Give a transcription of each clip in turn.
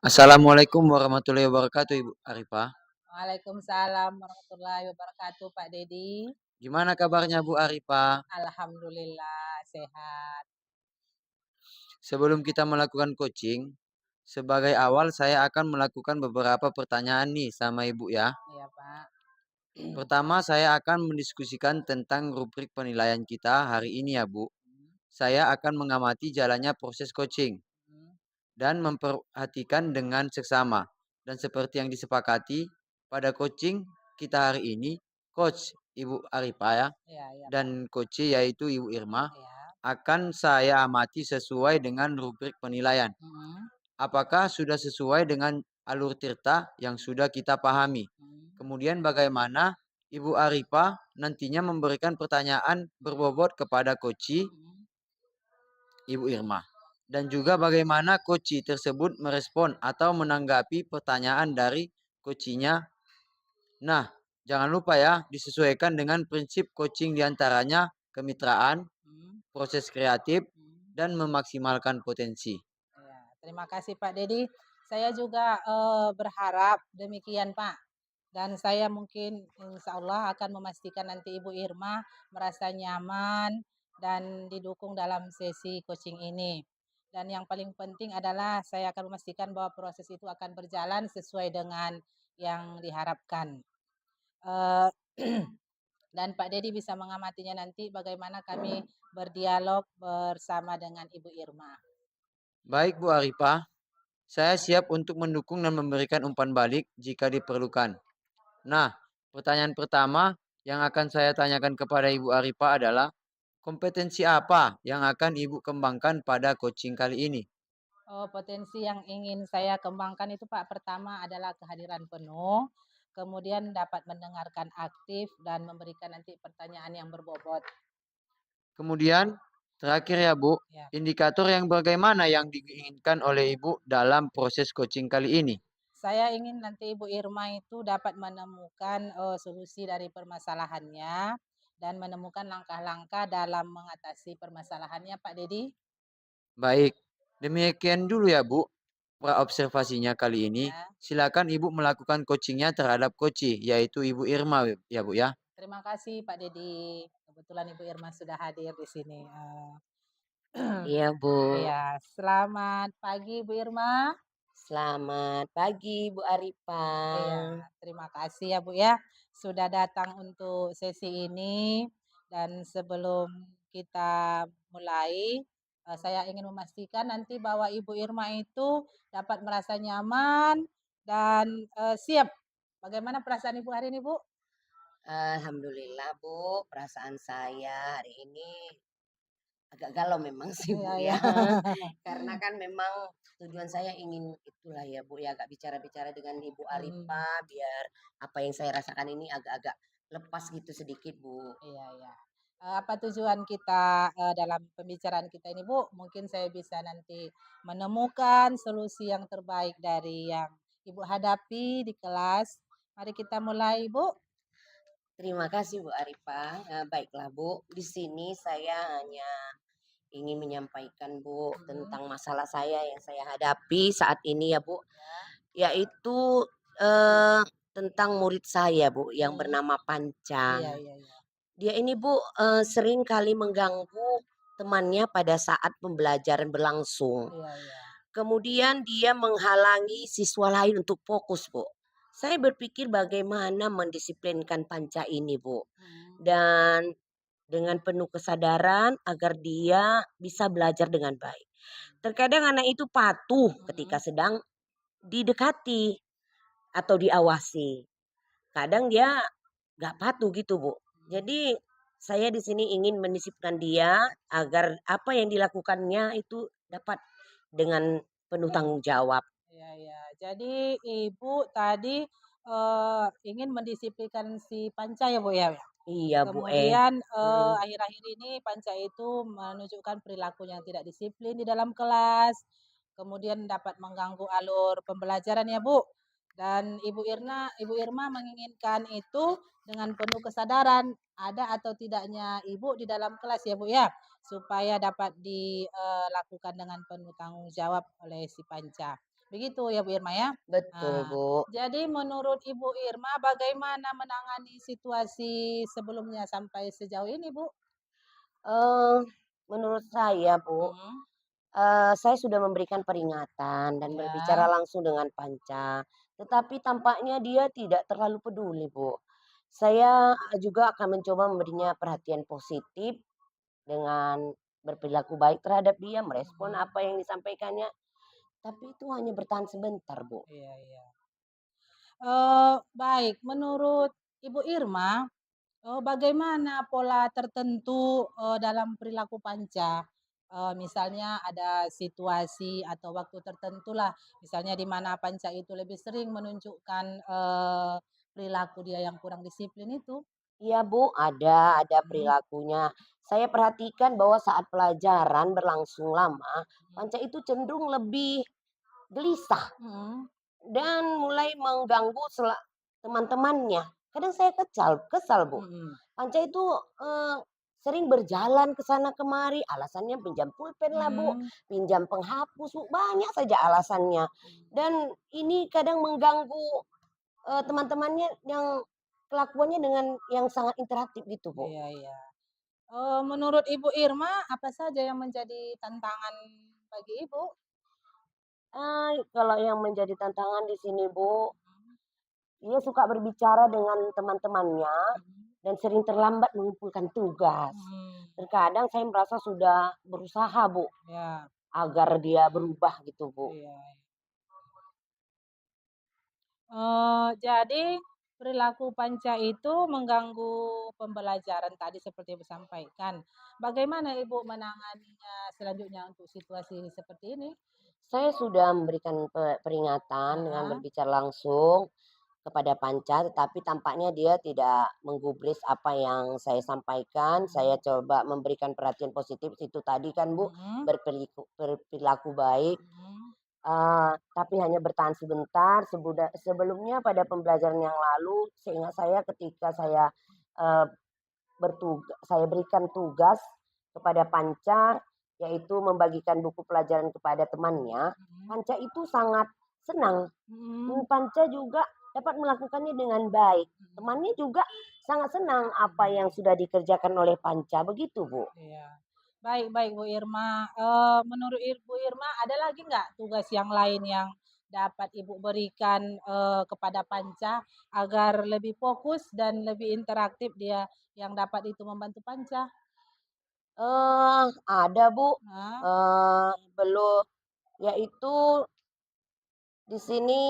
Assalamualaikum warahmatullahi wabarakatuh, Ibu Arifah. Waalaikumsalam warahmatullahi wabarakatuh, Pak Dedi. Gimana kabarnya Bu Arifah? Alhamdulillah sehat. Sebelum kita melakukan coaching, sebagai awal saya akan melakukan beberapa pertanyaan nih sama Ibu ya. Iya, Pak. Pertama, saya akan mendiskusikan tentang rubrik penilaian kita hari ini ya Bu. Hmm, Saya akan mengamati jalannya proses coaching hmm. dan memperhatikan dengan seksama. Dan seperti yang disepakati pada coaching kita hari ini, Coach Ibu Arifah ya, Iya, iya, dan Pak. coach yaitu Ibu Irma Iya. akan saya amati sesuai dengan rubrik penilaian. Hmm, Apakah sudah sesuai dengan alur tirta yang sudah kita pahami? hmm, Kemudian bagaimana Ibu Arifah nantinya memberikan pertanyaan berbobot kepada coach hmm. Ibu Irma. Dan juga bagaimana coach tersebut merespon atau menanggapi pertanyaan dari coachnya. Nah, jangan lupa ya, disesuaikan dengan prinsip coaching diantaranya kemitraan, Hmm, proses kreatif, hmm. dan memaksimalkan potensi. Iya, terima kasih Pak Dedi. Saya juga berharap demikian Pak. Dan saya mungkin insya Allah akan memastikan nanti Ibu Irma merasa nyaman dan didukung dalam sesi coaching ini. Dan yang paling penting adalah saya akan memastikan bahwa proses itu akan berjalan sesuai dengan yang diharapkan. Eh, dan Pak Dedi bisa mengamatinya nanti bagaimana kami berdialog bersama dengan Ibu Irma. Baik Bu Arifah, saya siap untuk mendukung dan memberikan umpan balik jika diperlukan. Nah, pertanyaan pertama yang akan saya tanyakan kepada Ibu Arifah adalah kompetensi apa yang akan Ibu kembangkan pada coaching kali ini? Oh, potensi yang ingin saya kembangkan itu Pak, pertama adalah kehadiran penuh, kemudian dapat mendengarkan aktif dan memberikan nanti pertanyaan yang berbobot. Kemudian, terakhir ya Bu, Ya, indikator yang bagaimana yang diinginkan oleh Ibu dalam proses coaching kali ini? saya ingin nanti Ibu Irma itu dapat menemukan solusi dari permasalahannya dan menemukan langkah-langkah dalam mengatasi permasalahannya, Pak Dedi. Baik, demikian dulu ya Bu, observasinya kali ini. Ya, Silakan Ibu melakukan coachingnya terhadap coach, yaitu Ibu Irma ya Bu ya. terima kasih Pak Dedi. Kebetulan Ibu Irma sudah hadir di sini. Iya, Bu. Iya, selamat pagi Bu Irma. Selamat pagi, Bu Iya, Arifah. terima kasih ya Bu ya, sudah datang untuk sesi ini. Dan sebelum kita mulai, saya ingin memastikan nanti bahwa Ibu Irma itu dapat merasa nyaman dan, siap. Bagaimana perasaan Ibu hari ini, Bu? Alhamdulillah, Bu, perasaan saya hari ini agak galau memang sih, Iya, Bu, iya. ya. Karena kan memang tujuan saya ingin itulah ya, Bu, ya, agak bicara-bicara dengan Ibu Mhm, Arifah biar apa yang saya rasakan ini agak-agak lepas gitu sedikit, Bu. iya, iya. Apa tujuan kita, dalam pembicaraan kita ini, Bu? Mungkin saya bisa nanti menemukan solusi yang terbaik dari yang Ibu hadapi di kelas. Mari kita mulai, Bu. Terima kasih, Bu Arifah. Baiklah, Bu, di sini saya hanya ingin menyampaikan, Bu, Mhm, tentang masalah saya yang saya hadapi saat ini ya, Bu. ya, Yaitu, eee, tentang murid saya, Bu, yang mhm. bernama Panca. Iya, iya, iya. Dia ini, Bu, sering kali mengganggu temannya pada saat pembelajaran berlangsung. Iya, iya. Kemudian dia menghalangi siswa lain untuk fokus, Bu. Saya berpikir bagaimana mendisiplinkan Panca ini, Bu, Mhm, dan dengan penuh kesadaran agar dia bisa belajar dengan baik. Terkadang anak itu patuh ketika mhm, sedang didekati atau diawasi. Kadang dia nggak patuh gitu, Bu. mhm. Jadi saya di sini ingin mendisiplinkan dia agar apa yang dilakukannya itu dapat dengan penuh tanggung jawab. Iya, iya. Jadi Ibu tadi, ingin mendisiplinkan si Panca ya, Bu, ya? Iya, Bu, Kemudian, mhm. akhir-akhir ini Panca itu menunjukkan perilaku yang tidak disiplin di dalam kelas, kemudian dapat mengganggu alur pembelajaran ya, Bu. Dan Ibu Irma menginginkan itu dengan penuh kesadaran, ada atau tidaknya Ibu di dalam kelas ya, Bu, ya, supaya dapat dilakukan dengan penuh tanggung jawab oleh si Panca. Begitu ya Bu Irma ya? Betul, Nah, Bu. jadi menurut Ibu Irma bagaimana menangani situasi sebelumnya sampai sejauh ini, Bu? Eee, Menurut saya, Bu, Mhm, saya sudah memberikan peringatan dan berbicara ya, langsung dengan panca, tetapi tampaknya dia tidak terlalu peduli, Bu. Saya juga akan mencoba memberinya perhatian positif dengan berperilaku baik terhadap dia, merespon mhm, apa yang disampaikannya, tapi itu hanya bertahan sebentar, Bu. iya iya. Baik, menurut Ibu Irma, bagaimana pola tertentu, dalam perilaku panca? Misalnya ada situasi atau waktu tertentulah, misalnya di mana panca itu lebih sering menunjukkan, perilaku dia yang kurang disiplin itu? Iya, Bu, ada Mhm, perilakunya. Saya perhatikan bahwa saat pelajaran berlangsung lama, mhm, Panca itu cenderung lebih gelisah mhm, dan mulai mengganggu teman-temannya. Kadang saya kesal, Bu. mhm, Panca itu sering berjalan ke sana kemari, alasannya pinjam pulpen lah, Bu, mhm, pinjam penghapus, Bu, banyak saja alasannya. mhm. Dan ini kadang mengganggu teman-temannya yang kelakuannya dengan yang sangat interaktif gitu, Bu. Iya iya. Menurut Ibu Irma, apa saja yang menjadi tantangan bagi Ibu? Kalau yang menjadi tantangan di sini, Bu, Mhm, dia suka berbicara dengan teman-temannya mhm, dan sering terlambat mengumpulkan tugas. mhm, Terkadang saya merasa sudah berusaha, Bu, ya, agar dia berubah gitu, Bu. iya. Jadi perilaku panca itu mengganggu pembelajaran tadi seperti Ibu sampaikan. Bagaimana Ibu menanganinya selanjutnya untuk situasi seperti ini? Saya sudah memberikan peringatan dengan Heeh, berbicara langsung kepada panca, tetapi tampaknya dia tidak menggubris apa yang saya sampaikan. Saya mhm, coba memberikan perhatian positif itu tadi kan, Bu, mhm, berperilaku baik. mhm, Tapi hanya bertahan sebentar, sebelumnya pada pembelajaran yang lalu, seingat saya ketika eee, saya berikan tugas kepada Panca, yaitu membagikan buku pelajaran kepada temannya. mhm, Panca itu sangat senang, mhm, Panca juga dapat melakukannya dengan baik. mhm, Temannya juga sangat senang apa yang mhm. sudah dikerjakan oleh Panca, begitu, Bu. Iya. Baik baik Bu Irma, menurut Bu Irma ada lagi nggak tugas yang lain yang dapat Ibu berikan, kepada Panca agar lebih fokus dan lebih interaktif dia yang dapat itu membantu Panca? Ada, Bu, Heeh, belum yaitu di sini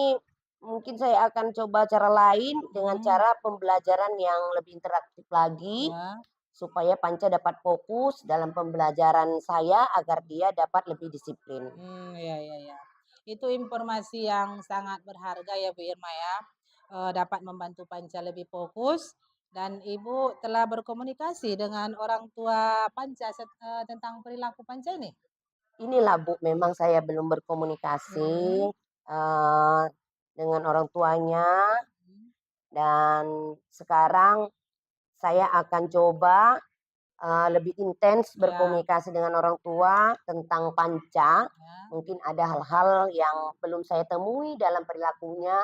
mungkin saya akan coba cara lain dengan mhm, cara pembelajaran yang lebih interaktif lagi, iya, supaya Panca dapat fokus dalam pembelajaran saya agar dia dapat lebih disiplin. iya iya iya. Itu informasi yang sangat berharga ya Bu Irma ya, dapat membantu Panca lebih fokus dan Ibu telah berkomunikasi dengan orang tua Panca tentang perilaku Panca ini? Inilah, Bu, memang saya belum berkomunikasi, Mhm, dengan orang tuanya mhm, dan sekarang saya akan coba, lebih intens iya, berkomunikasi dengan orang tua tentang Panca. ya, Mungkin ada hal-hal yang belum saya temui dalam perilakunya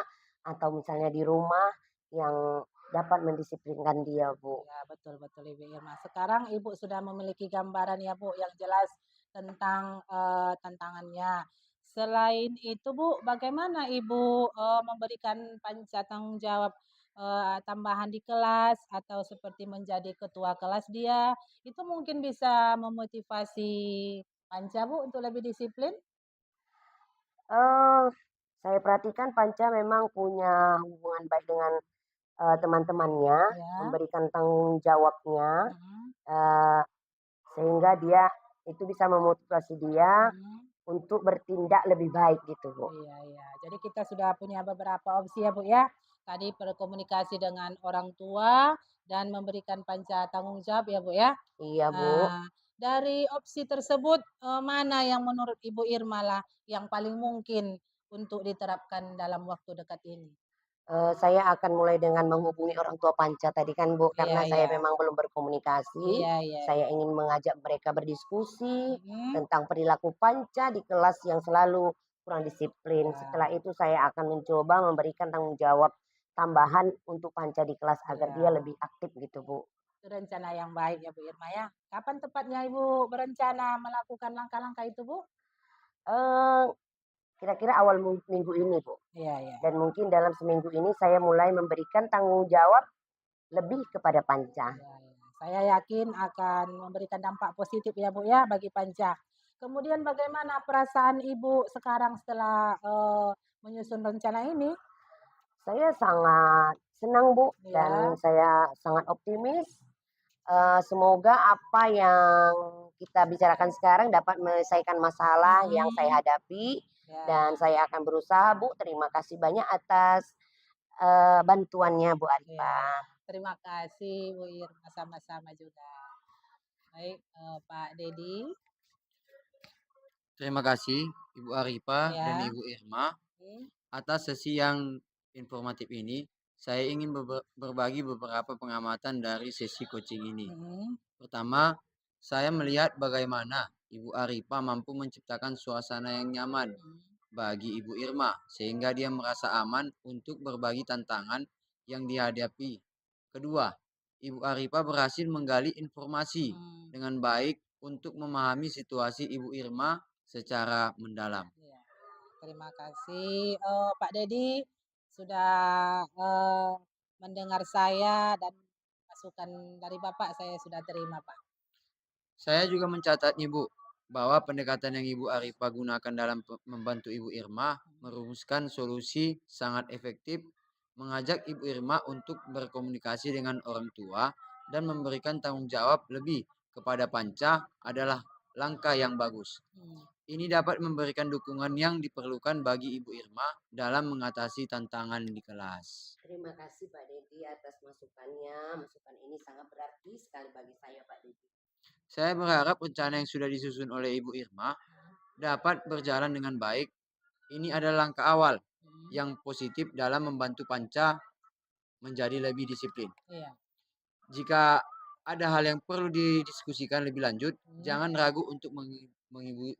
atau misalnya di rumah yang dapat mendisiplinkan dia, Bu. iya, betul betul Ibu Irma. Sekarang Ibu sudah memiliki gambaran ya Bu yang jelas tentang, tantangannya. Selain itu Bu, bagaimana Ibu, memberikan Panca tanggung jawab, tambahan di kelas atau seperti menjadi ketua kelas dia, itu mungkin bisa memotivasi Panca Bu untuk lebih disiplin? Eee, saya perhatikan Panca memang punya hubungan baik dengan, teman-temannya, Ya, memberikan tanggung jawabnya, mhm, eee, sehingga dia itu bisa memotivasi dia mhm. untuk bertindak lebih baik gitu, Bu. Iya iya. Jadi kita sudah punya beberapa opsi ya, Bu, ya. Tadi berkomunikasi dengan orang tua dan memberikan panca tanggung jawab ya, Bu, ya. Iya, Bu. Nah, dari opsi tersebut, mana yang menurut Ibu Irma lah yang paling mungkin untuk diterapkan dalam waktu dekat ini? Saya akan mulai dengan menghubungi orang tua Panca tadi kan, Bu, Iya karena saya iya. memang belum berkomunikasi. Iya iya Saya iya. ingin mengajak mereka berdiskusi Mhm, tentang perilaku Panca di kelas yang selalu kurang disiplin. Ya, Setelah itu saya akan mencoba memberikan tanggung jawab tambahan untuk Panca di kelas agar dia ya. lebih aktif gitu, Bu. Itu rencana yang baik ya Bu Irma ya. Kapan tepatnya Ibu berencana melakukan langkah-langkah itu Bu? Eee, Kira-kira awal minggu ini, Bu. Iya, iya. Dan mungkin dalam seminggu ini saya mulai memberikan tanggung jawab lebih kepada Panca. Ya, ya. Saya yakin akan memberikan dampak positif ya Bu ya bagi Panca. Kemudian bagaimana perasaan Ibu sekarang setelah menyusun rencana ini? Saya sangat senang, Bu, dan Ya, saya sangat optimis. Semoga apa yang kita bicarakan sekarang dapat menyelesaikan masalah yang saya mm-mm. hadapi dan Ya, saya akan berusaha, Bu. Terima kasih banyak atas, bantuannya, Bu ya. Arifah. Terima kasih Bu Irma sama-sama juga. Baik, Pak Dedi. Terima kasih Ibu Arifah dan Ya. Ibu Irma Oke. atas sesi yang informatif ini. Saya ingin berbagi beberapa pengamatan dari sesi coaching ini. Mm-mm. Pertama, saya melihat bagaimana Ibu Arifah mampu menciptakan suasana yang nyaman bagi Ibu Irma, sehingga dia merasa aman untuk berbagi tantangan yang dihadapi. Kedua, Ibu Arifah berhasil menggali informasi Hmm, dengan baik untuk memahami situasi Ibu Irma secara mendalam. iya. Terima kasih, Pak Dedi sudah, mendengar saya dan masukan dari Bapak saya sudah terima, Pak. Saya juga mencatat nih Bu, bahwa pendekatan yang Ibu Arifah gunakan dalam membantu Ibu Irma merumuskan solusi sangat efektif, mengajak Ibu Irma untuk berkomunikasi dengan orang tua dan memberikan tanggung jawab lebih kepada Panca adalah langkah yang bagus. Hmm, Ini dapat memberikan dukungan yang diperlukan bagi Ibu Irma dalam mengatasi tantangan di kelas. Terima kasih Pak Dedi atas masukannya. Masukan ini sangat berarti sekali bagi saya, Pak Dedi. Saya berharap rencana yang sudah disusun oleh Ibu Irma dapat berjalan dengan baik. Ini adalah langkah awal hmm, yang positif dalam membantu Panca menjadi lebih disiplin. iya, Jika ada hal yang perlu didiskusikan lebih lanjut, hmm, jangan ragu untuk menghubungi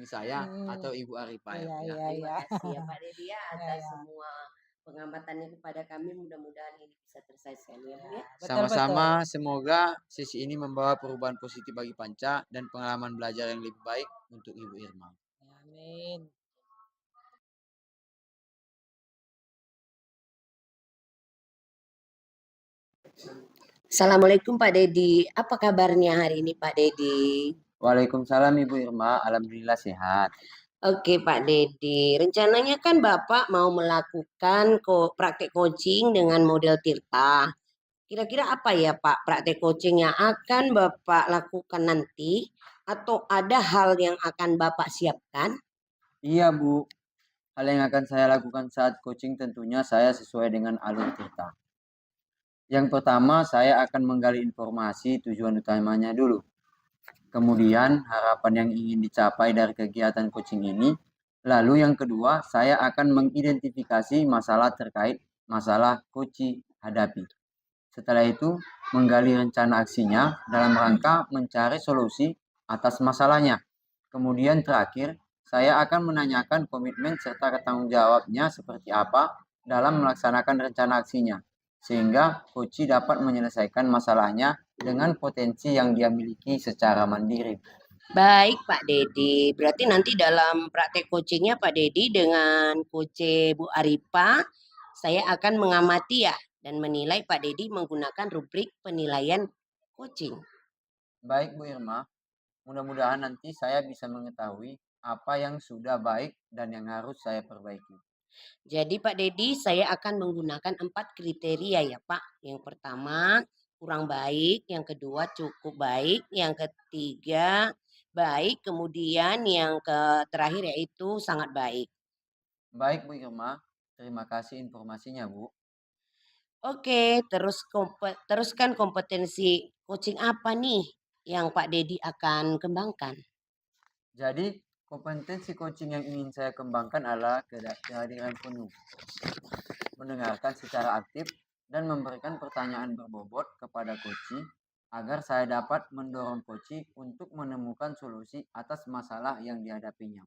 saya hmm, atau Ibu Arifah iya, ya. iya, Terima iya. kasih ya Pak Dedi ya Iya, atas iya, semua pengambatannya kepada kami. Mudah-mudahan ini bisa terselesaikan ya, Bu iya, ya. betul, betul. Sama-sama, semoga sesi ini membawa perubahan positif bagi Panca dan pengalaman belajar yang lebih baik untuk Ibu Irma. Amin. Assalamualaikum Pak Dedi. Apa kabarnya hari ini Pak Dedi? Waalaikumsalam Ibu Irma, alhamdulillah sehat. Oke Pak Dedi, rencananya kan Bapak mau melakukan praktek coaching dengan model Tirta. Kira-kira apa ya Pak praktek coaching yang akan Bapak lakukan nanti? Atau ada hal yang akan Bapak siapkan? Iya Bu, hal yang akan saya lakukan saat coaching tentunya saya sesuai dengan alur kita. Yang pertama, saya akan menggali informasi tujuan utamanya dulu. Kemudian, harapan yang ingin dicapai dari kegiatan coaching ini. Lalu yang kedua, saya akan mengidentifikasi masalah terkait masalah coaching hadapi. Setelah itu, menggali rencana aksinya dalam rangka mencari solusi atas masalahnya. Kemudian terakhir, saya akan menanyakan komitmen serta tanggung jawabnya seperti apa dalam melaksanakan rencana aksinya, sehingga coach dapat menyelesaikan masalahnya dengan potensi yang dia miliki secara mandiri. Baik Pak Dedi, berarti nanti dalam praktek coachingnya Pak Dedi dengan coach Bu Aripa, saya akan mengamati ya dan menilai Pak Dedi menggunakan rubrik penilaian coaching. Baik Bu Irma, mudah-mudahan nanti saya bisa mengetahui apa yang sudah baik dan yang harus saya perbaiki. Jadi Pak Dedi, saya akan menggunakan 4 kriteria ya Pak. Yang pertama kurang baik, yang kedua cukup baik, yang ketiga baik, kemudian yang terakhir yaitu sangat baik. Baik Bu Irma, terima kasih informasinya Bu. Oke, teruskan kompetensi coaching apa nih yang Pak Dedi akan kembangkan? Jadi, kompetensi coaching yang ingin saya kembangkan adalah kehadiran penuh, mendengarkan secara aktif, dan memberikan pertanyaan berbobot kepada coach agar saya dapat mendorong coach untuk menemukan solusi atas masalah yang dihadapinya.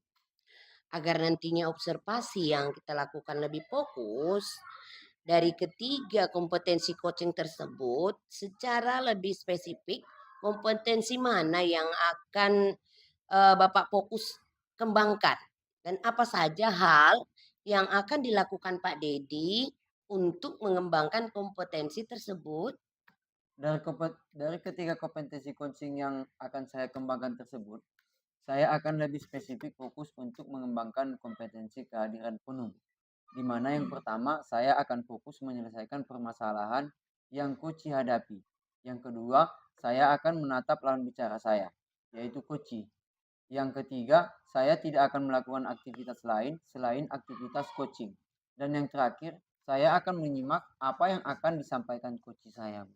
agar nantinya observasi yang kita lakukan lebih fokus dari ketiga kompetensi coaching tersebut secara lebih spesifik, kompetensi mana yang akan Bapak fokus kembangkan dan apa saja hal yang akan dilakukan Pak Dedi untuk mengembangkan kompetensi tersebut? Dari ketiga kompetensi coaching yang akan saya kembangkan tersebut, saya akan lebih spesifik fokus untuk mengembangkan kompetensi kehadiran penuh. Di mana yang pertama, saya akan fokus menyelesaikan permasalahan yang coach hadapi. Yang kedua, saya akan menatap lawan bicara saya, yaitu coach. Yang ketiga, saya tidak akan melakukan aktivitas lain selain aktivitas coaching. Dan yang terakhir, saya akan menyimak apa yang akan disampaikan coach saya.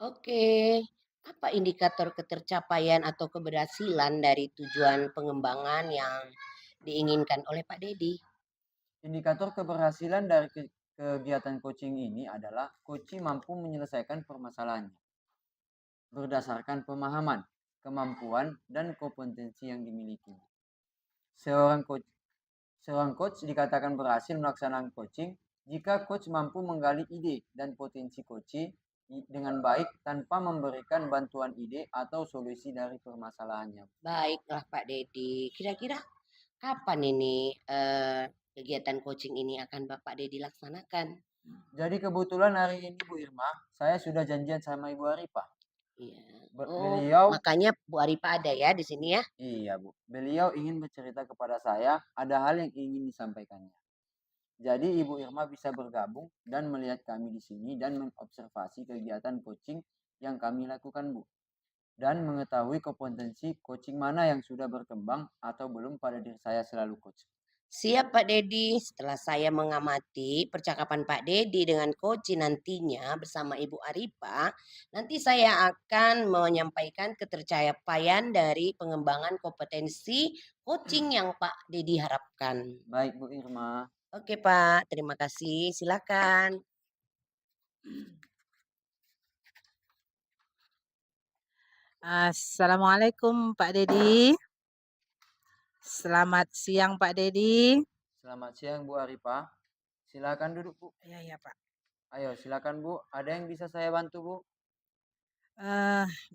Oke, apa indikator ketercapaian atau keberhasilan dari tujuan pengembangan yang diinginkan oleh Pak Dedi? Indikator keberhasilan dari kegiatan coaching ini adalah coach mampu menyelesaikan permasalahannya berdasarkan pemahaman, kemampuan, dan kompetensi yang dimiliki. Seorang coach dikatakan berhasil melaksanakan coaching jika coach mampu menggali ide dan potensi coach dengan baik tanpa memberikan bantuan ide atau solusi dari permasalahannya. Baiklah Pak Dedi, kira-kira kapan ini kegiatan coaching ini akan Bapak Dedi laksanakan? Jadi kebetulan hari ini Bu Irma, saya sudah janjian sama Ibu Arifah. Iya. Beliau, Makanya Bu Arifah ada ya di sini ya? iya Bu, beliau ingin bercerita kepada saya ada hal yang ingin disampaikannya. Jadi Ibu Irma bisa bergabung dan melihat kami di sini dan mengobservasi kegiatan coaching yang kami lakukan Bu. Dan mengetahui kompetensi coaching mana yang sudah berkembang atau belum pada diri saya selalu coach. Siap Pak Dedi, setelah saya mengamati percakapan Pak Dedi dengan coach nantinya bersama Ibu Arifah, nanti saya akan menyampaikan ketercapaian dari pengembangan kompetensi coaching yang Pak Dedi harapkan. Baik Bu Irma. Oke Pak, terima kasih. Silakan. Assalamualaikum Pak Dedi. Selamat siang Pak Dedi. Selamat siang Bu Arifah. Silakan duduk Bu. Iya Pak. Ayo silakan Bu. Ada yang bisa saya bantu Bu?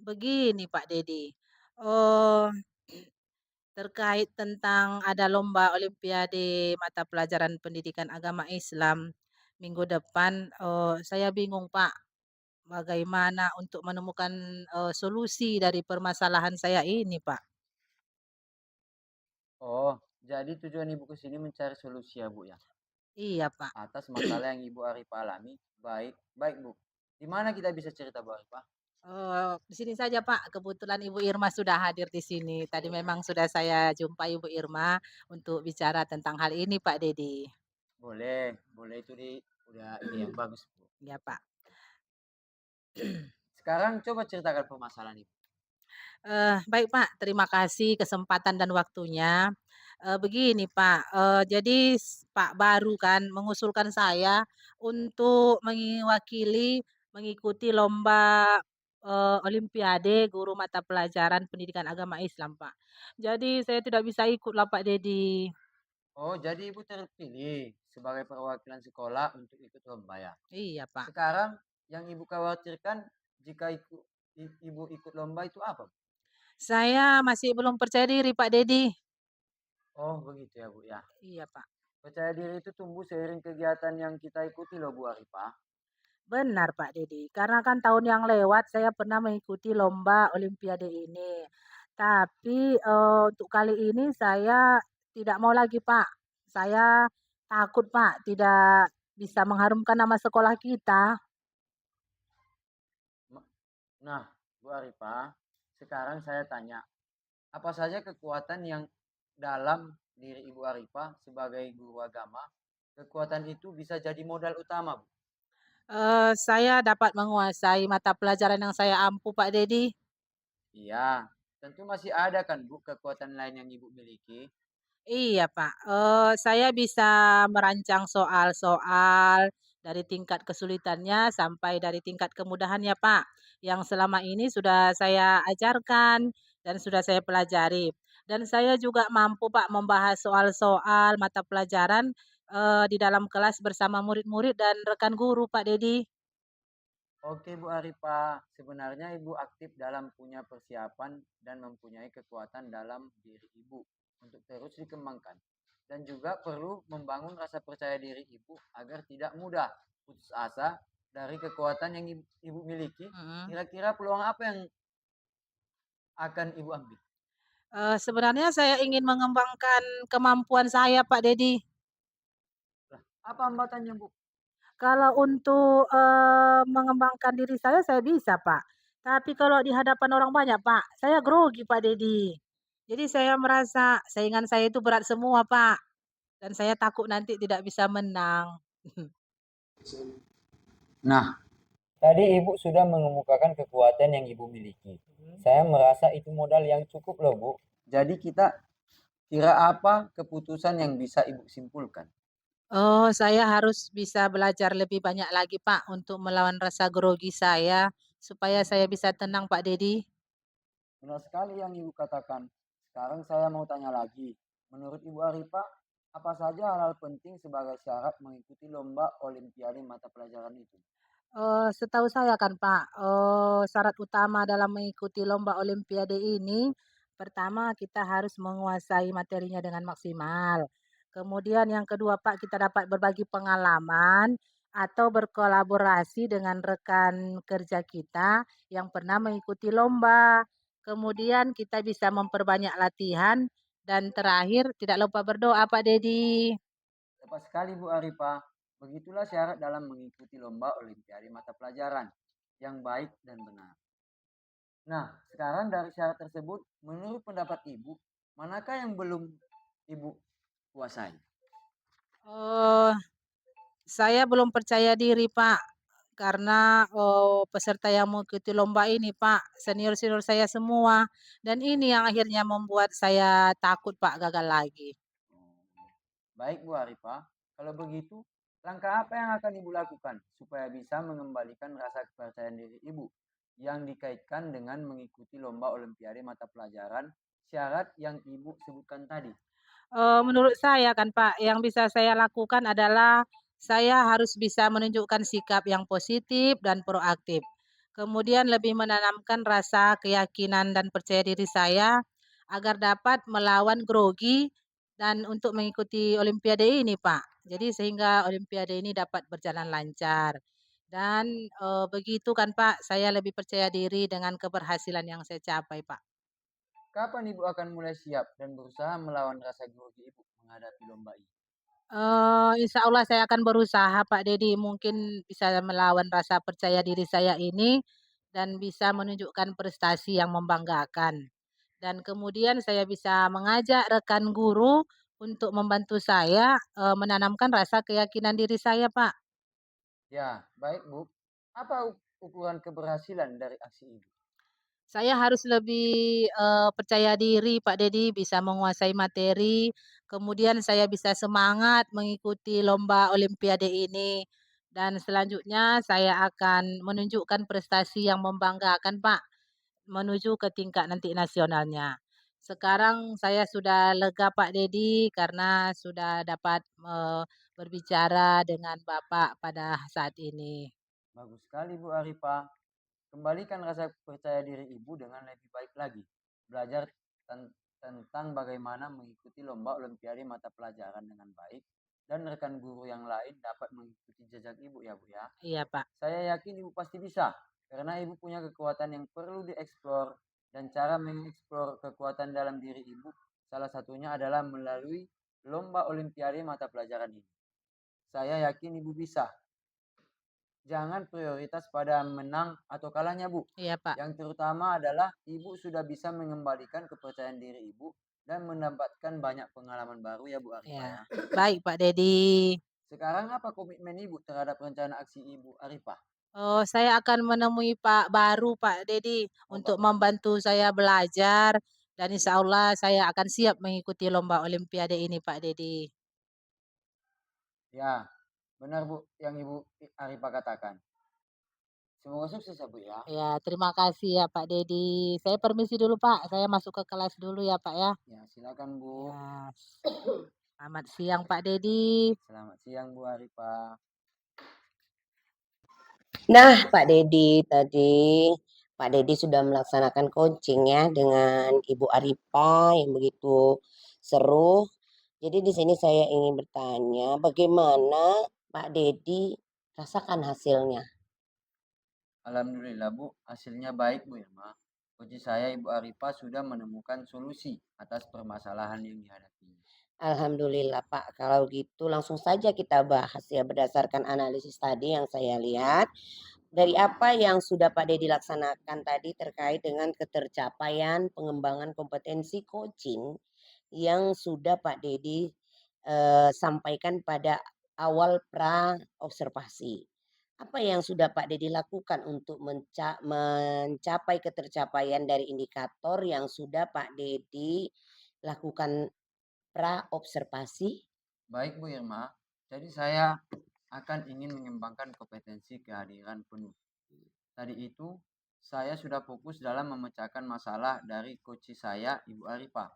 Begini Pak Dedi. Oh, terkait tentang ada lomba olimpiade mata pelajaran pendidikan agama Islam minggu depan, saya bingung Pak, bagaimana untuk menemukan, solusi dari permasalahan saya ini Pak. Oh, jadi tujuan Ibu ke sini mencari solusi ya Bu ya? Iya Pak. Atas masalah yang Ibu Arifah alami. Baik, baik Bu. Di mana kita bisa cerita Bu Arifah? Di sini saja Pak, kebetulan Ibu Irma sudah hadir di sini. Tadi memang sudah saya jumpa Ibu Irma untuk bicara tentang hal ini Pak Dedi. Boleh, boleh itu udah ide yang bagus Bu. Ya Pak. Sekarang coba ceritakan permasalahan Ibu. Baik Pak, terima kasih kesempatan dan waktunya. Begini Pak, jadi Pak baru kan mengusulkan saya untuk mengikuti lomba, olimpiade guru mata pelajaran pendidikan agama Islam Pak. Jadi saya tidak bisa ikutlah Pak Dedi. Oh, jadi Ibu terpilih sebagai perwakilan sekolah untuk ikut lomba ya. Iya Pak. Sekarang yang Ibu khawatirkan jika Ibu ikut lomba itu apa? Saya masih belum percaya diri Pak Dedi. Oh, begitu ya Bu ya. Iya Pak. Percaya diri itu tumbuh seiring kegiatan yang kita ikuti loh Bu Arifah. Benar Pak Dedi, karena kan tahun yang lewat saya pernah mengikuti lomba olimpiade ini. Tapi, untuk kali ini saya tidak mau lagi Pak. Saya takut Pak, tidak bisa mengharumkan nama sekolah kita. Nah, Bu Arifah, sekarang saya tanya, apa saja kekuatan yang dalam diri Ibu Arifah sebagai guru agama? Kekuatan itu bisa jadi modal utama, Bu. Saya dapat menguasai mata pelajaran yang saya ampu Pak Dedi. Iya, tentu masih ada kan Bu kekuatan lain yang Ibu miliki? Iya, Pak. Saya bisa merancang soal-soal dari tingkat kesulitannya sampai dari tingkat kemudahannya, Pak, yang selama ini sudah saya ajarkan dan sudah saya pelajari. dan saya juga mampu Pak membahas soal-soal mata pelajaran, di dalam kelas bersama murid-murid dan rekan guru Pak Dedi. Oke Bu Arifah, sebenarnya Ibu aktif dalam punya persiapan dan mempunyai kekuatan dalam diri Ibu untuk terus dikembangkan. Dan juga perlu membangun rasa percaya diri Ibu agar tidak mudah putus asa dari kekuatan yang Ibu miliki. Mhm. Kira-kira peluang apa yang akan Ibu ambil? Sebenarnya saya ingin mengembangkan kemampuan saya Pak Dedi. Lah, apa hambatannya Bu? Kalau untuk, mengembangkan diri saya bisa, Pak. Tapi kalau di hadapan orang banyak, Pak, saya grogi, Pak Dedi. Jadi saya merasa saingan saya itu berat semua, Pak, dan saya takut nanti tidak bisa menang. Nah, tadi Ibu sudah mengemukakan kekuatan yang Ibu miliki. Saya merasa itu modal yang cukup loh, Bu. Jadi kita kira apa keputusan yang bisa Ibu simpulkan? Oh, saya harus bisa belajar lebih banyak lagi, Pak, untuk melawan rasa grogi saya, supaya saya bisa tenang, Pak Dedi. Benar sekali yang Ibu katakan. Sekarang saya mau tanya lagi. Menurut Ibu Arifah, apa saja hal-hal penting sebagai syarat mengikuti lomba Olimpiade mata pelajaran itu? Setahu saya kan Pak, syarat utama dalam mengikuti lomba olimpiade ini, pertama kita harus menguasai materinya dengan maksimal. Kemudian yang kedua Pak, kita dapat berbagi pengalaman atau berkolaborasi dengan rekan kerja kita yang pernah mengikuti lomba. Kemudian kita bisa memperbanyak latihan dan terakhir tidak lupa berdoa Pak Dedi. Tepat sekali Bu Arifah. Begitulah syarat dalam mengikuti lomba Olimpiade mata pelajaran yang baik dan benar. Nah, sekarang dari syarat tersebut, menurut pendapat Ibu, manakah yang belum Ibu kuasai? Eee Saya belum percaya diri, Pak, karena, peserta yang mengikuti lomba ini, Pak, senior-senior saya semua, dan ini yang akhirnya membuat saya takut, Pak, gagal lagi. Oh, baik Bu Arifah, kalau begitu, langkah apa yang akan Ibu lakukan supaya bisa mengembalikan rasa kepercayaan diri Ibu yang dikaitkan dengan mengikuti lomba Olimpiade mata pelajaran syarat yang Ibu sebutkan tadi? Menurut saya kan, Pak, yang bisa saya lakukan adalah saya harus bisa menunjukkan sikap yang positif dan proaktif. Kemudian lebih menanamkan rasa keyakinan dan percaya diri saya agar dapat melawan grogi dan untuk mengikuti olimpiade ini, Pak. Jadi sehingga olimpiade ini dapat berjalan lancar. Dan, begitu kan, Pak, saya lebih percaya diri dengan keberhasilan yang saya capai, Pak. Kapan Ibu akan mulai siap dan berusaha melawan rasa grogi Ibu menghadapi lomba ini? Insya Allah saya akan berusaha Pak Dedi, mungkin bisa melawan rasa percaya diri saya ini, dan bisa menunjukkan prestasi yang membanggakan. Dan kemudian saya bisa mengajak rekan guru untuk membantu saya, menanamkan rasa keyakinan diri saya, Pak. Ya, baik Bu. Apa ukuran keberhasilan dari aksi Ibu? Saya harus lebih, percaya diri Pak Dedi, bisa menguasai materi, kemudian saya bisa semangat mengikuti lomba olimpiade ini, dan selanjutnya saya akan menunjukkan prestasi yang membanggakan Pak, menuju ke tingkat nanti nasionalnya. Sekarang saya sudah lega Pak Dedi, karena sudah dapat, berbicara dengan Bapak pada saat ini. Bagus sekali Bu Arifah. Kembalikan rasa percaya diri Ibu dengan lebih baik lagi. Belajar tentang bagaimana mengikuti lomba Olimpiade mata pelajaran dengan baik dan rekan guru yang lain dapat mengikuti jejak Ibu ya Bu ya. Iya Pak. Saya yakin Ibu pasti bisa karena Ibu punya kekuatan yang perlu dieksplor dan cara mengeksplor kekuatan dalam diri Ibu salah satunya adalah melalui lomba Olimpiade mata pelajaran ini. Saya yakin Ibu bisa. Jangan prioritas pada menang atau kalahnya, Bu. Iya Pak. Yang terutama adalah Ibu sudah bisa mengembalikan kepercayaan diri Ibu dan mendapatkan banyak pengalaman baru ya, Bu Arifah Iya. ya. Baik Pak Dedi. Sekarang apa komitmen Ibu terhadap rencana aksi Ibu Arifah? Oh, saya akan menemui Pak baru Pak Dedi Oh, Pak untuk Baru. membantu saya belajar dan insya Allah saya akan siap mengikuti lomba olimpiade ini Pak Dedi. Ya, benar Bu yang Ibu Arifah katakan. Semoga sukses ya Bu ya. Ya, terima kasih ya Pak Dedi. Saya permisi dulu Pak, saya masuk ke kelas dulu ya Pak ya. Ya silakan Bu. Ya, selamat siang Pak Dedi. Selamat siang Bu Arifah. Nah, Pak Dedi tadi, Pak Dedi sudah melaksanakan coaching ya dengan Ibu Aripa yang begitu seru. Jadi di sini saya ingin bertanya, bagaimana Pak Dedi rasakan hasilnya? Alhamdulillah Bu, hasilnya baik Bu Irma. Puji saya Ibu Arifah sudah menemukan solusi atas permasalahan yang dihadapi. Alhamdulillah Pak, kalau gitu langsung saja kita bahas ya berdasarkan analisis tadi yang saya lihat. Dari apa yang sudah Pak Dedi laksanakan tadi terkait dengan ketercapaian pengembangan kompetensi coaching yang sudah Pak Dedi sampaikan pada awal pra observasi. Apa yang sudah Pak Dedi lakukan untuk mencapai ketercapaian dari indikator yang sudah Pak Dedi lakukan pra observasi? Baik Bu Irma, jadi saya akan ingin mengembangkan kompetensi kehadiran penuh. Tadi itu saya sudah fokus dalam memecahkan masalah dari coach saya Ibu Arifah.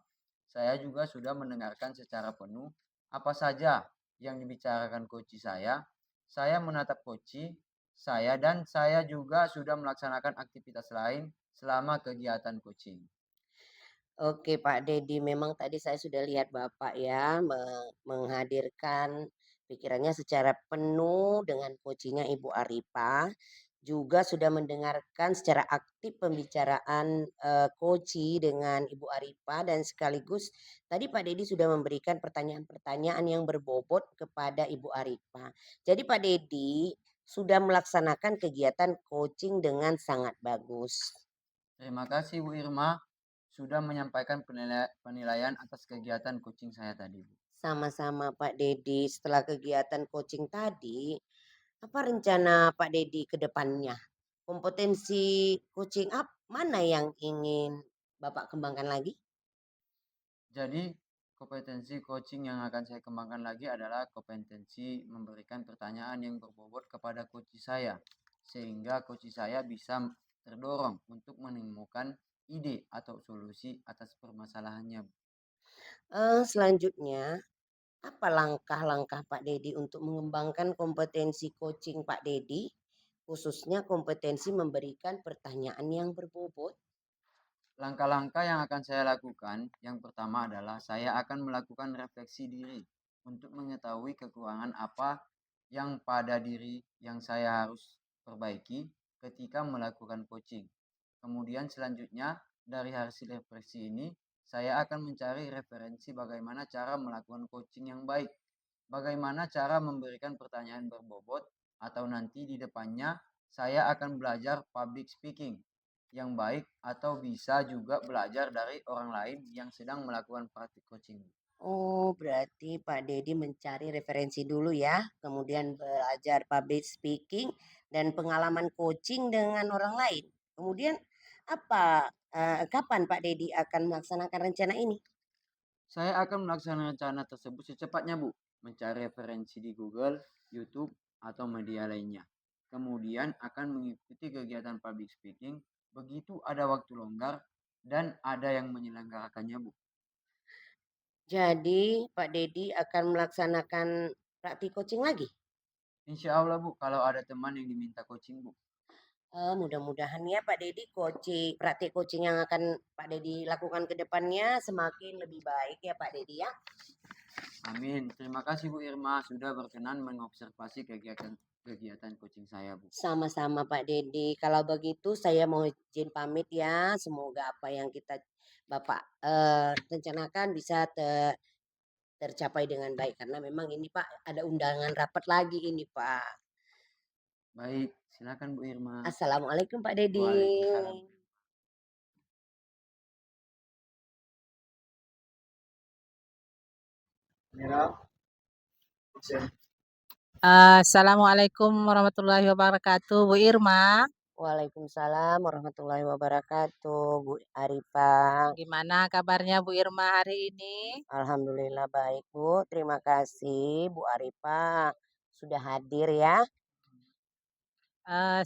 Saya juga sudah mendengarkan secara penuh apa saja yang dibicarakan coach saya. Saya menatap coach saya dan saya juga sudah melaksanakan aktivitas lain selama kegiatan coaching. Oke Pak Dedi, memang tadi saya sudah lihat Bapak ya menghadirkan pikirannya secara penuh dengan coachingnya Ibu Aripa. Juga sudah mendengarkan secara aktif pembicaraan coaching dengan Ibu Aripa dan sekaligus tadi Pak Dedi sudah memberikan pertanyaan-pertanyaan yang berbobot kepada Ibu Aripa. Jadi Pak Dedi sudah melaksanakan kegiatan coaching dengan sangat bagus. Terima kasih Bu Irma sudah menyampaikan penilaian atas kegiatan coaching saya tadi Bu. Sama-sama Pak Dedi, setelah kegiatan coaching tadi, apa rencana Pak Dedi ke depannya? Kompetensi coaching mana yang ingin Bapak kembangkan lagi? Jadi kompetensi coaching yang akan saya kembangkan lagi adalah kompetensi memberikan pertanyaan yang berbobot kepada coach saya. Sehingga coach saya bisa terdorong untuk menemukan ide atau solusi atas permasalahannya. Selanjutnya, apa langkah-langkah Pak Dedi untuk mengembangkan kompetensi coaching Pak Dedi? Khususnya kompetensi memberikan pertanyaan yang berbobot. Langkah-langkah yang akan saya lakukan, yang pertama adalah saya akan melakukan refleksi diri untuk mengetahui kekurangan apa yang pada diri yang saya harus perbaiki ketika melakukan coaching. Kemudian selanjutnya dari hasil refleksi ini, saya akan mencari referensi bagaimana cara melakukan coaching yang baik, bagaimana cara memberikan pertanyaan berbobot, atau nanti di depannya saya akan belajar public speaking yang baik atau bisa juga belajar dari orang lain yang sedang melakukan praktik coaching. Oh, berarti Pak Dedi mencari referensi dulu ya, kemudian belajar public speaking dan pengalaman coaching dengan orang lain. Kemudian kapan Pak Dedi akan melaksanakan rencana ini? Saya akan melaksanakan rencana tersebut secepatnya, Bu. Mencari referensi di Google, YouTube, atau media lainnya. Kemudian akan mengikuti kegiatan public speaking begitu ada waktu longgar dan ada yang menyelenggarakannya, Bu. Jadi Pak Dedi akan melaksanakan praktik coaching lagi. Insya Allah, Bu, kalau ada teman yang diminta coaching, Bu. Mudah-mudahan ya Pak Dedi praktik coaching yang akan Pak Dedi lakukan ke depannya semakin lebih baik ya Pak Dedi ya. Amin. Terima kasih Bu Irma sudah berkenan mengobservasi kegiatan coaching saya, Bu. Sama-sama Pak Dedi. Kalau begitu saya mau izin pamit ya. Semoga apa yang kita Bapak rencanakan bisa tercapai dengan baik karena memang ini Pak ada undangan rapat lagi ini Pak. Baik, silakan Bu Irma. Assalamualaikum Pak Dedi. Waalaikumsalam. Assalamualaikum warahmatullahi wabarakatuh, Bu Irma. Waalaikumsalam warahmatullahi wabarakatuh, Bu Arifa. Gimana kabarnya Bu Irma hari ini? Alhamdulillah baik Bu. Terima kasih Bu Arifa sudah hadir ya.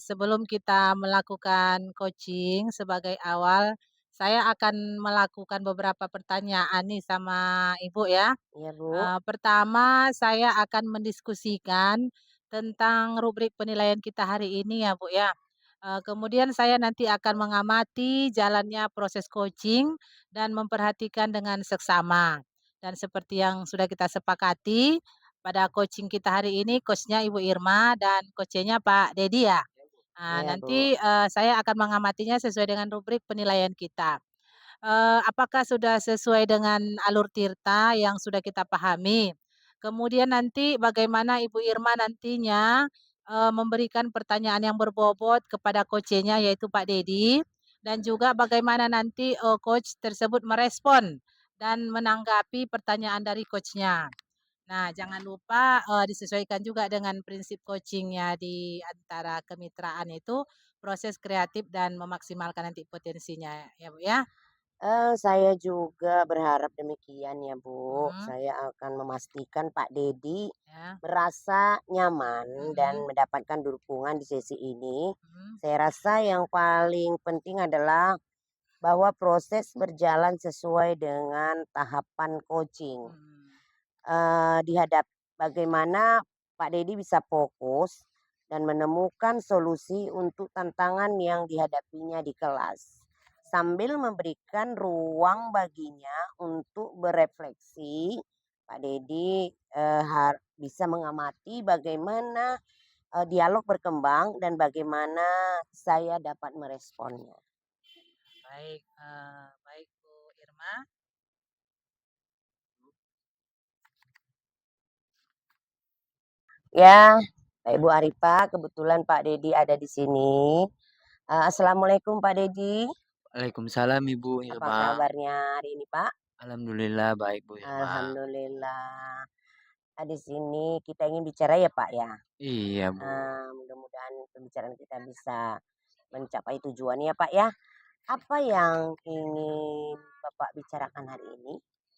Sebelum kita melakukan coaching sebagai awal, saya akan melakukan beberapa pertanyaan nih sama Ibu ya. Iya, Bu. Pertama saya akan mendiskusikan tentang rubrik penilaian kita hari ini ya, Bu, ya. Kemudian saya nanti akan mengamati jalannya proses coaching dan memperhatikan dengan seksama. Dan seperti yang sudah kita sepakati, pada coaching kita hari ini coach-nya Ibu Irma dan coach-nya Pak Dedi ya? Iya, Bu. Nanti, saya akan mengamatinya sesuai dengan rubrik penilaian kita. Apakah sudah sesuai dengan alur tirta yang sudah kita pahami? Kemudian nanti bagaimana Ibu Irma nantinya, memberikan pertanyaan yang berbobot kepada coach-nya yaitu Pak Dedi, dan juga bagaimana nanti, coach tersebut merespon dan menanggapi pertanyaan dari coach-nya. Nah, jangan lupa, disesuaikan juga dengan prinsip coaching-nya di antara kemitraan itu, proses kreatif dan memaksimalkan nanti potensinya ya, Bu, ya. Saya juga berharap demikian ya, Bu. Mhm, Saya akan memastikan Pak Dedi ya, merasa nyaman dan mhm, mendapatkan dukungan di sesi ini. mhm, Saya rasa yang paling penting adalah bahwa proses berjalan sesuai dengan tahapan coaching. mhm. Dihadap bagaimana Pak Dedi bisa fokus dan menemukan solusi untuk tantangan yang dihadapinya di kelas, sambil memberikan ruang baginya untuk berefleksi. Pak Dedi, bisa mengamati bagaimana, dialog berkembang dan bagaimana saya dapat meresponnya. Baik, baik Bu Irma. Ya, Ibu Arifa, kebetulan Pak Dedi ada di sini. Assalamualaikum Pak Dedi, Waalaikumsalam Ibu apa Irma. kabarnya hari ini Pak? Alhamdulillah baik Bu Irma. Alhamdulillah. Di sini kita ingin bicara ya Pak ya. Iya Bu. Mudah-mudahan pembicaraan kita bisa mencapai tujuannya Pak ya. Apa yang ingin Bapak bicarakan hari ini?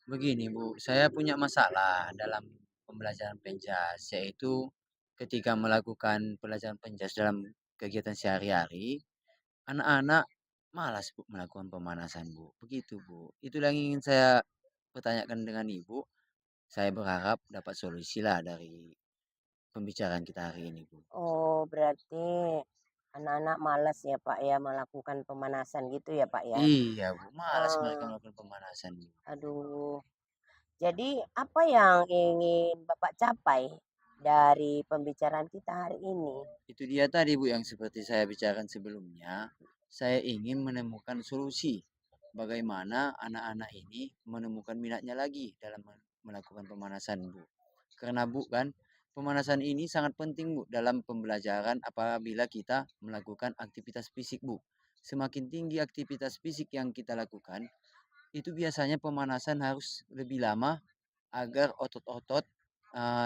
Begini Bu, saya punya masalah dalam pembelajaran penjas, yaitu ketika melakukan pelajaran penjas dalam kegiatan sehari-hari, anak-anak malas Bu melakukan pemanasan Bu. Begitu Bu. Itulah yang ingin saya pertanyakan dengan Ibu. Saya berharap dapat solusi lah dari pembicaraan kita hari ini Bu. Oh, berarti anak-anak malas ya Pak ya melakukan pemanasan gitu ya Pak ya? Iya Bu, malas mereka Eh, melakukan pemanasan Bu. aduh. Jadi apa yang ingin Bapak capai dari pembicaraan kita hari ini? Itu dia tadi Bu yang seperti saya bicarakan sebelumnya. Saya ingin menemukan solusi. Bagaimana anak-anak ini menemukan minatnya lagi dalam melakukan pemanasan Bu. Karena Bu kan pemanasan ini sangat penting Bu dalam pembelajaran apabila kita melakukan aktivitas fisik Bu. Semakin tinggi aktivitas fisik yang kita lakukan, itu biasanya pemanasan harus lebih lama agar otot-otot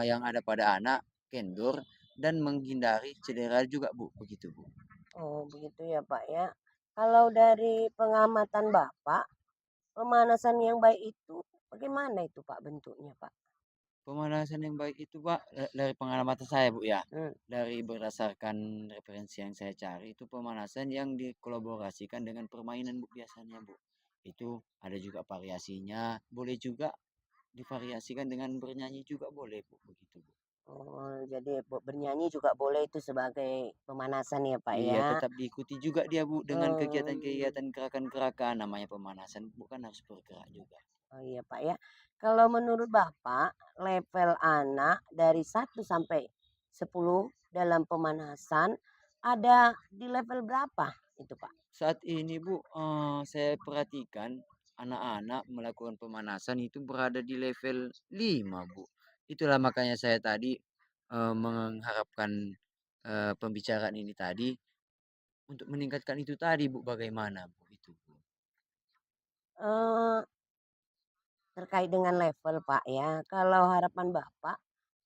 yang ada pada anak kendor dan menghindari cedera juga Bu, begitu Bu. Oh, begitu ya Pak ya. Kalau dari pengamatan Bapak, pemanasan yang baik itu bagaimana itu Pak bentuknya Pak? Pemanasan yang baik itu Pak, dari pengalaman saya Bu ya, Hmm. dari berdasarkan referensi yang saya cari itu pemanasan yang dikolaborasikan dengan permainan Bu biasanya Bu. Itu ada juga variasinya, boleh juga divariasikan dengan bernyanyi juga boleh Bu, begitu Bu. Oh, jadi bernyanyi juga boleh itu sebagai pemanasan ya Pak Iya, ya. tetap diikuti juga dia Bu dengan Hmm. kegiatan-kegiatan gerakan-gerakan namanya pemanasan bukan harus bergerak juga. Oh iya Pak ya. Kalau menurut Bapak, level anak dari 1 sampai 10 dalam pemanasan ada di level berapa itu Pak? Saat ini Bu, saya perhatikan anak-anak melakukan pemanasan itu berada di level 5 Bu. Itulah makanya saya tadi, mengharapkan, pembicaraan ini tadi untuk meningkatkan itu tadi Bu, bagaimana Bu itu Bu? Eh, Terkait dengan level Pak ya, kalau harapan Bapak,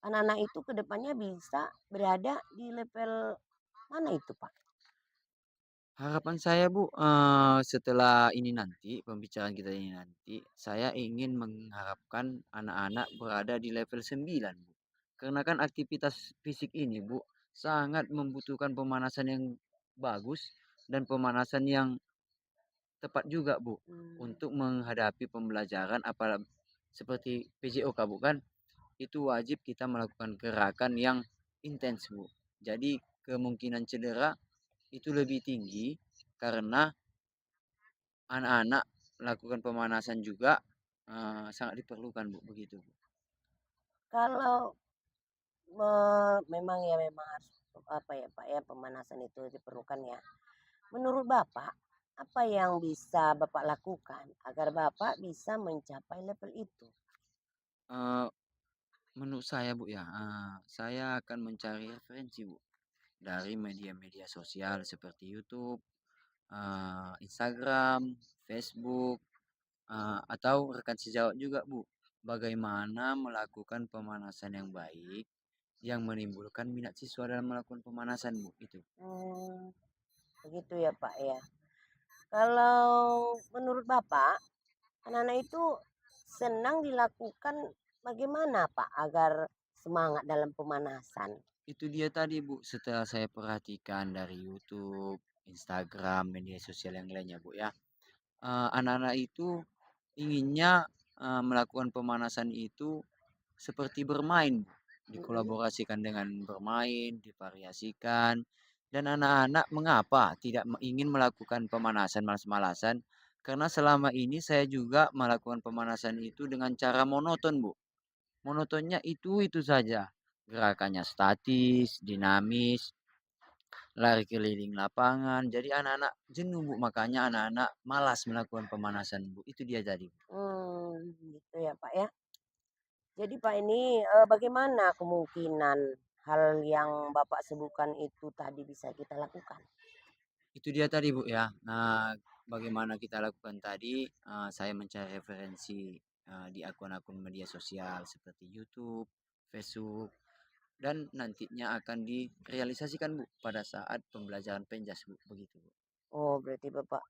anak-anak itu ke depannya bisa berada di level mana itu Pak? Harapan saya Bu, setelah ini nanti, pembicaraan kita ini nanti, saya ingin mengharapkan anak-anak berada di level 9 Bu. Karena kan aktivitas fisik ini Bu, sangat membutuhkan pemanasan yang bagus dan pemanasan yang tepat juga, Bu, Mmm. untuk menghadapi pembelajaran seperti PJOK, Bu, kan, itu wajib kita melakukan gerakan yang intens, Bu. Jadi kemungkinan cedera itu lebih tinggi karena anak-anak melakukan pemanasan juga, sangat diperlukan, Bu, begitu, Bu. Kalau memang ya memang harus apa ya, Pak, ya, pemanasan itu diperlukan ya. Menurut Bapak, apa yang bisa Bapak lakukan agar Bapak bisa mencapai level itu? Eee, Menurut saya, Bu, ya, saya akan mencari referensi, Bu, dari media-media sosial seperti YouTube, Instagram, Facebook, atau rekan sejawat juga, Bu. Bagaimana melakukan pemanasan yang baik yang menimbulkan minat siswa dalam melakukan pemanasan, Bu, itu. Mmm, begitu ya, Pak, ya. Kalau menurut Bapak, anak-anak itu senang dilakukan bagaimana, Pak, agar semangat dalam pemanasan? Itu dia tadi, Bu, setelah saya perhatikan dari YouTube, Instagram, media sosial yang lainnya, Bu, ya. Anak-anak itu inginnya, melakukan pemanasan itu seperti bermain, Bu, Mhm. dikolaborasikan dengan bermain, divariasikan, dan anak-anak mengapa tidak ingin melakukan pemanasan malas-malasan, karena selama ini saya juga melakukan pemanasan itu dengan cara monoton, Bu. Monotonnya itu saja, gerakannya statis, dinamis, lari keliling lapangan, jadi anak-anak jenuh, Bu, makanya anak-anak malas melakukan pemanasan, Bu, itu dia tadi. Gitu ya, Pak, ya. Jadi Pak ini, bagaimana kemungkinan hal yang Bapak sebutkan itu tadi bisa kita lakukan? Itu dia tadi, Bu, ya. Nah, bagaimana kita lakukan tadi, saya mencari referensi, di akun-akun media sosial seperti YouTube, Facebook, dan nantinya akan direalisasikan, Bu, pada saat pembelajaran penjas, Bu, begitu, Bu. Oh berarti Bapak,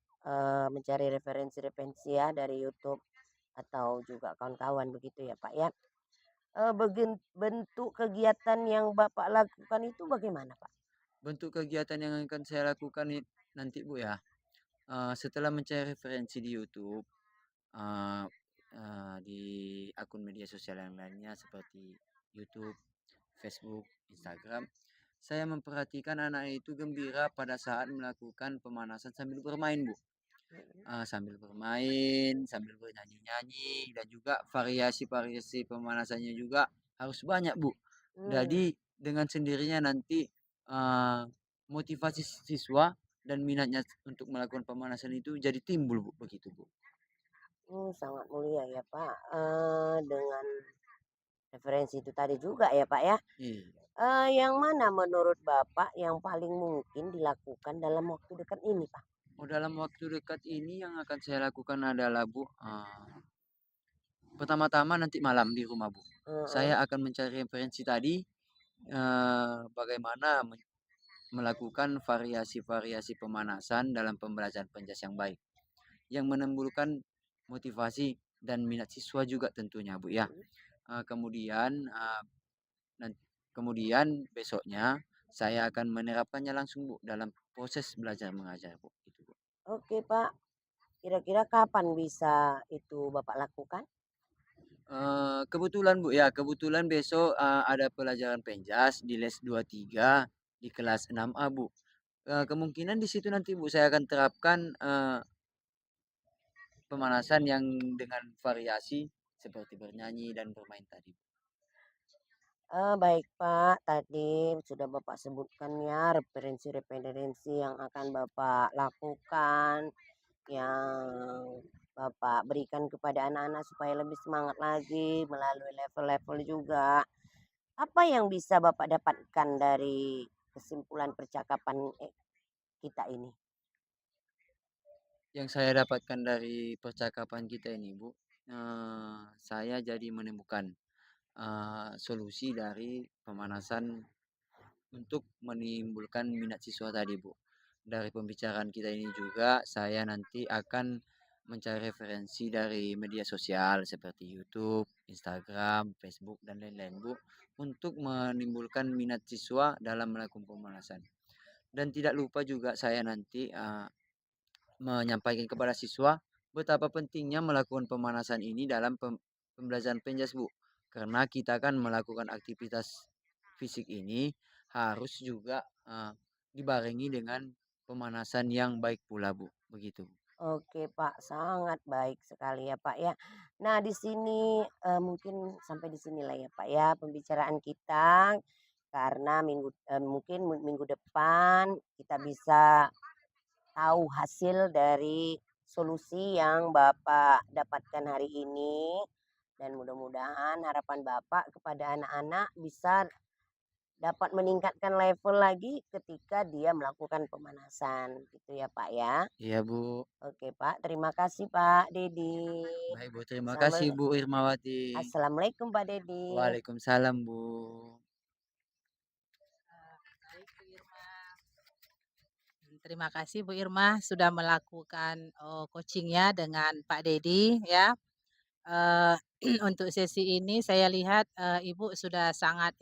mencari referensi-referensi ya dari YouTube atau juga kawan-kawan begitu ya, Pak, ya? Bentuk kegiatan yang Bapak lakukan itu bagaimana, Pak? Bentuk kegiatan yang akan saya lakukan nanti, Bu, ya, setelah mencari referensi di YouTube, eee di akun media sosial yang lainnya seperti YouTube, Facebook, Instagram, saya memperhatikan anak itu gembira pada saat melakukan pemanasan sambil bermain, Bu. Mhm. Sambil bermain, sambil bernyanyi-nyanyi, dan juga variasi-variasi pemanasannya juga harus banyak, Bu. Mmm, Jadi dengan sendirinya nanti, eee, motivasi siswa dan minatnya untuk melakukan pemanasan itu jadi timbul, Bu, begitu, Bu. sangat mulia ya, Pak, dengan referensi itu tadi juga ya, Pak, ya? Iya. Yang mana menurut Bapak yang paling mungkin dilakukan dalam waktu dekat ini, Pak? Oh, dalam waktu dekat ini yang akan saya lakukan adalah, Bu, pertama-tama nanti malam di rumah, Bu. Heeh. Saya akan mencari referensi tadi, bagaimana melakukan variasi-variasi pemanasan dalam pembelajaran penjas yang baik, yang menimbulkan motivasi dan minat siswa juga tentunya, Bu, ya. Mhm. Kemudian, nan kemudian besoknya saya akan menerapkannya langsung, Bu, dalam proses belajar mengajar, Bu, gitu, Bu. Oke, Pak. Kira-kira kapan bisa itu Bapak lakukan? Kebetulan, Bu, ya, kebetulan besok, ada pelajaran penjas di les 23 di kelas 6A, Bu. Kemungkinan di situ nanti, Bu, saya akan terapkan, pemanasan yang dengan variasi seperti bernyanyi dan bermain tadi. Baik, Pak. Tadi sudah Bapak sebutkan ya referensi-referensi yang akan Bapak lakukan, yang Bapak berikan kepada anak-anak supaya lebih semangat lagi melalui level-level juga. Apa yang bisa Bapak dapatkan dari kesimpulan percakapan, kita ini? Yang saya dapatkan dari percakapan kita ini, Bu, saya jadi menemukan, solusi dari pemanasan untuk menimbulkan minat siswa tadi, Bu. Dari pembicaraan kita ini juga saya nanti akan mencari referensi dari media sosial seperti YouTube, Instagram, Facebook, dan lain-lain, Bu, untuk menimbulkan minat siswa dalam melakukan pemanasan. Dan tidak lupa juga saya nanti menyampaikan kepada siswa betapa pentingnya melakukan pemanasan ini dalam pembelajaran penjas, Bu. Karena kita kan melakukan aktivitas fisik ini harus juga dibarengi dengan pemanasan yang baik pula, Bu. Begitu, Bu. Oke Pak, sangat baik sekali ya Pak ya. Nah di sini mungkin sampai di sinilah ya Pak ya pembicaraan kita karena mungkin minggu depan kita bisa tahu hasil dari solusi yang Bapak dapatkan hari ini dan mudah-mudahan harapan Bapak kepada anak-anak bisa dapat meningkatkan level lagi ketika dia melakukan pemanasan gitu ya Pak ya. Iya, Bu. Oke Pak, terima kasih Pak Dedi. Baik, Bu. Terima kasih, Bu Irmawati. Assalamualaikum Pak Dedi. Waalaikumsalam, Bu. Baik, Bu Irma. Terima kasih Bu Irma sudah melakukan coachingnya dengan Pak Dedi ya. Eee, untuk sesi ini saya lihat, Ibu sudah sangat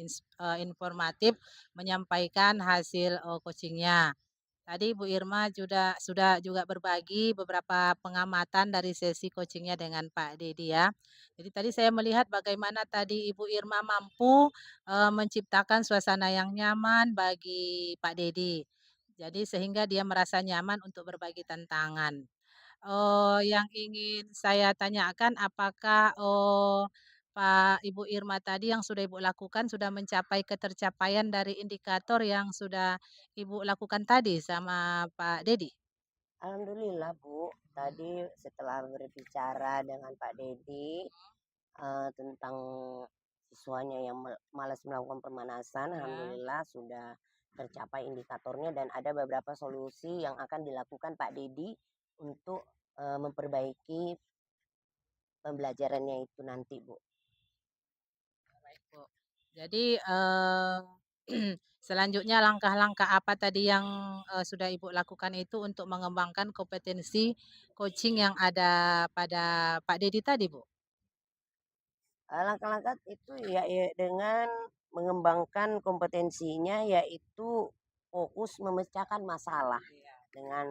informatif menyampaikan hasil, coaching-nya. Tadi Bu Irma sudah juga berbagi beberapa pengamatan dari sesi coaching-nya dengan Pak Dedi ya. Jadi tadi saya melihat bagaimana tadi Ibu Irma mampu, menciptakan suasana yang nyaman bagi Pak Dedi. Jadi sehingga dia merasa nyaman untuk berbagi tantangan. Yang ingin saya tanyakan apakah, Ibu Irma tadi yang sudah Ibu lakukan sudah mencapai ketercapaian dari indikator yang sudah Ibu lakukan tadi sama Pak Dedi? Alhamdulillah Bu, tadi setelah berbicara dengan Pak Dedi tentang siswanya yang malas melakukan pemanasan, Ya. alhamdulillah sudah tercapai indikatornya dan ada beberapa solusi yang akan dilakukan Pak Dedi untuk memperbaiki pembelajarannya itu nanti, Bu. Baik, Bu. Jadi, selanjutnya langkah-langkah apa tadi yang, sudah Ibu lakukan itu untuk mengembangkan kompetensi coaching yang ada pada Pak Dedi tadi, Bu? Langkah-langkah itu ya dengan mengembangkan kompetensinya yaitu fokus memecahkan masalah dengan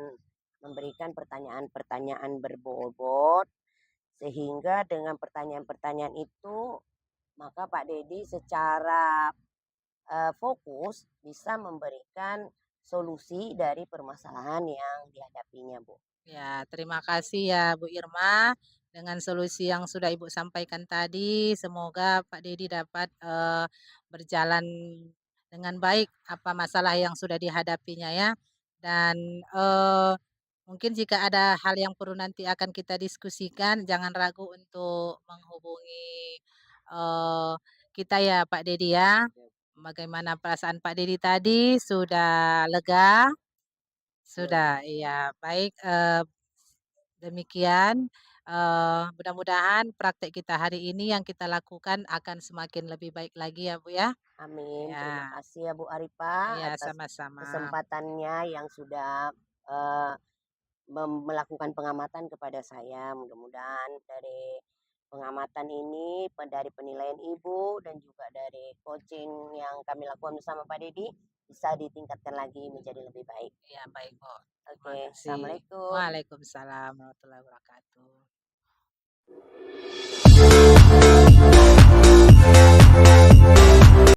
memberikan pertanyaan-pertanyaan berbobot sehingga dengan pertanyaan-pertanyaan itu maka Pak Dedi secara fokus bisa memberikan solusi dari permasalahan yang dihadapinya, Bu. Ya, terima kasih ya Bu Irma. Dengan solusi yang sudah Ibu sampaikan tadi, semoga Pak Dedi dapat berjalan dengan baik apa masalah yang sudah dihadapinya ya. Dan mungkin jika ada hal yang perlu nanti akan kita diskusikan, jangan ragu untuk menghubungi kita ya Pak Dedi ya. Bagaimana perasaan Pak Dedi tadi? Sudah lega? Sudah, iya. Baik, demikian, mudah-mudahan praktek kita hari ini yang kita lakukan akan semakin lebih baik lagi ya, Bu, ya. Amin. Terima Ya, kasih ya Bu Arifa iya, atas sama-sama. kesempatannya yang sudah melakukan pengamatan kepada saya. Mudah-mudahan dari pengamatan ini, dari penilaian Ibu dan juga dari coaching yang kami lakukan bersama Pak Dedi bisa ditingkatkan lagi menjadi lebih baik. Iya, baik, Bu. Terima Oke, kasih. Assalamualaikum. Waalaikumsalam warahmatullahi wabarakatuh.